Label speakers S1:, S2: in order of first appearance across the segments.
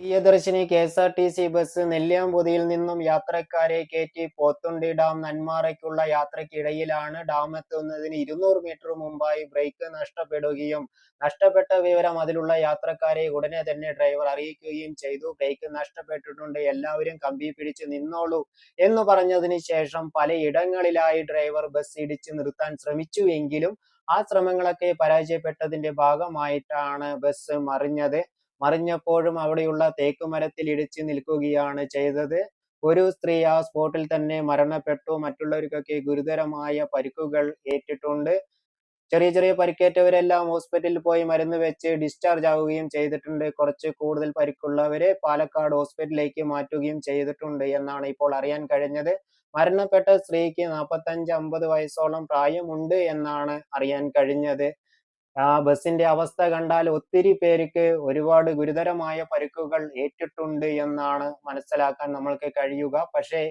S1: Priyadarshini KSRTC bus നെല്ലിയാമ്പതിയിൽ നിന്നും യാത്രക്കാരെ കയറ്റി പോത്തുണ്ടി ഡാം നെന്മാറയ്ക്കുള്ള യാത്രയ്ക്കിടയിലാണ് ഡാമെത്തുന്നതിന് 200 മീറ്റർ മുമ്പായി ബ്രേക്ക് നഷ്ടപ്പെടുകയും നഷ്ടപ്പെട്ട വിവരം അതിലുള്ള യാത്രക്കാരെ ഉടനെ തന്നെ ഡ്രൈവർ അറിയിക്കുകയും ചെയ്തു. ബ്രേക്ക് നഷ്ടപ്പെട്ടിട്ടുണ്ട്, എല്ലാവരും കമ്പി പിടിച്ച് നിന്നോളൂ എന്ന് പറഞ്ഞതിന് ശേഷം പലയിടങ്ങളിലായി ഡ്രൈവർ ബസ് ഇടിച്ച് നിർത്താൻ ശ്രമിച്ചുവെങ്കിലും ആ ശ്രമങ്ങളൊക്കെ പരാജയപ്പെട്ടതിന്റെ ഭാഗമായിട്ടാണ് ബസ് മറിഞ്ഞത്. മറിഞ്ഞപ്പോഴും അവിടെയുള്ള തേക്കുമരത്തിൽ ഇടിച്ച് നിൽക്കുകയാണ് ചെയ്തത്. ഒരു സ്ത്രീ ആ സ്പോട്ടിൽ തന്നെ മരണപ്പെട്ടു. മറ്റുള്ളവർക്കൊക്കെ ഗുരുതരമായ പരിക്കുകൾ ഏറ്റിട്ടുണ്ട്. ചെറിയ ചെറിയ പരിക്കേറ്റവരെല്ലാം ഹോസ്പിറ്റലിൽ പോയി മരുന്ന് വെച്ച് ഡിസ്ചാർജ് ആവുകയും ചെയ്തിട്ടുണ്ട്. കുറച്ച് കൂടുതൽ പരിക്കുള്ളവരെ പാലക്കാട് ഹോസ്പിറ്റലിലേക്ക് മാറ്റുകയും ചെയ്തിട്ടുണ്ട് എന്നാണ് ഇപ്പോൾ അറിയാൻ കഴിഞ്ഞത്. മരണപ്പെട്ട സ്ത്രീക്ക് 45-50 വയസ്സോളം പ്രായമുണ്ട് എന്നാണ് അറിയാൻ കഴിഞ്ഞത്. ആ ബസിന്റെ അവസ്ഥ കണ്ടാൽ ഒത്തിരി പേർക്ക് ഒരുപാട് ഗുരുതരമായ പരിക്കുകൾ ഏറ്റിട്ടുണ്ട് എന്നാണ് മനസ്സിലാക്കാൻ നമ്മൾക്ക് കഴിയുക. പക്ഷേ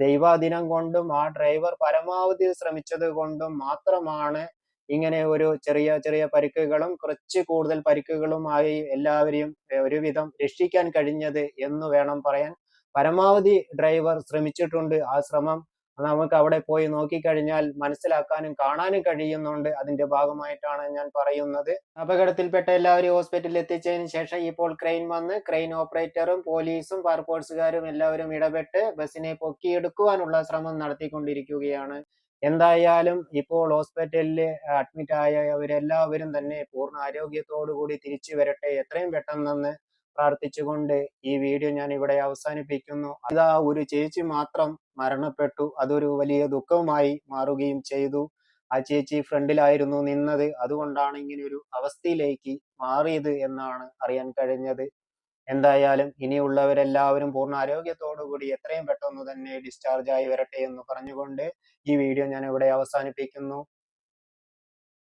S1: ദൈവാധീനം കൊണ്ടും ആ ഡ്രൈവർ പരമാവധി ശ്രമിച്ചത് കൊണ്ടും മാത്രമാണ് ഇങ്ങനെ ഒരു ചെറിയ ചെറിയ പരിക്കുകളും കുറച്ച് കൂടുതൽ പരിക്കുകളുമായി എല്ലാവരെയും ഒരുവിധം രക്ഷിക്കാൻ കഴിഞ്ഞത് എന്ന് വേണം പറയാൻ. പരമാവധി ഡ്രൈവർ ശ്രമിച്ചിട്ടുണ്ട്. ആ ശ്രമം നമുക്ക് അവിടെ പോയി നോക്കിക്കഴിഞ്ഞാൽ മനസ്സിലാക്കാനും കാണാനും കഴിയുന്നുണ്ട്. അതിന്റെ ഭാഗമായിട്ടാണ് ഞാൻ പറയുന്നത്. അപകടത്തിൽപ്പെട്ട എല്ലാവരെയും ഹോസ്പിറ്റലിൽ എത്തിച്ചതിന് ശേഷം ഇപ്പോൾ ക്രെയിൻ വന്ന് ക്രെയിൻ ഓപ്പറേറ്ററും പോലീസും ഫയർഫോഴ്സുകാരും എല്ലാവരും ഇടപെട്ട് ബസിനെ പൊക്കിയെടുക്കുവാനുള്ള ശ്രമം നടത്തിക്കൊണ്ടിരിക്കുകയാണ്. എന്തായാലും ഇപ്പോൾ ഹോസ്പിറ്റലിൽ അഡ്മിറ്റ് ആയവരെല്ലാവരും തന്നെ പൂർണ്ണ ആരോഗ്യത്തോടു കൂടി തിരിച്ചു വരട്ടെ എത്രയും പെട്ടെന്നെന്ന് പ്രാർത്ഥിച്ചുകൊണ്ട് ഈ വീഡിയോ ഞാൻ ഇവിടെ അവസാനിപ്പിക്കുന്നു. അതാ ഒരു ചേച്ചി മാത്രം മരണപ്പെട്ടു. അതൊരു വലിയ ദുഃഖമായി മാറുകയും ചെയ്തു. ആ ചേച്ചി ഫ്രണ്ടിലായിരുന്നു നിന്നത്. അതുകൊണ്ടാണ് ഇങ്ങനെ ഒരു അവസ്ഥയിലേക്ക് മാറിയത് എന്നാണ് അറിയാൻ കഴിഞ്ഞത്. എന്തായാലും ഇനിയുള്ളവരെല്ലാവരും പൂർണ്ണ ആരോഗ്യത്തോടു കൂടി എത്രയും പെട്ടെന്ന് തന്നെ ഡിസ്ചാർജ് ആയി വരട്ടെ എന്ന് പറഞ്ഞുകൊണ്ട് ഈ വീഡിയോ ഞാൻ ഇവിടെ അവസാനിപ്പിക്കുന്നു.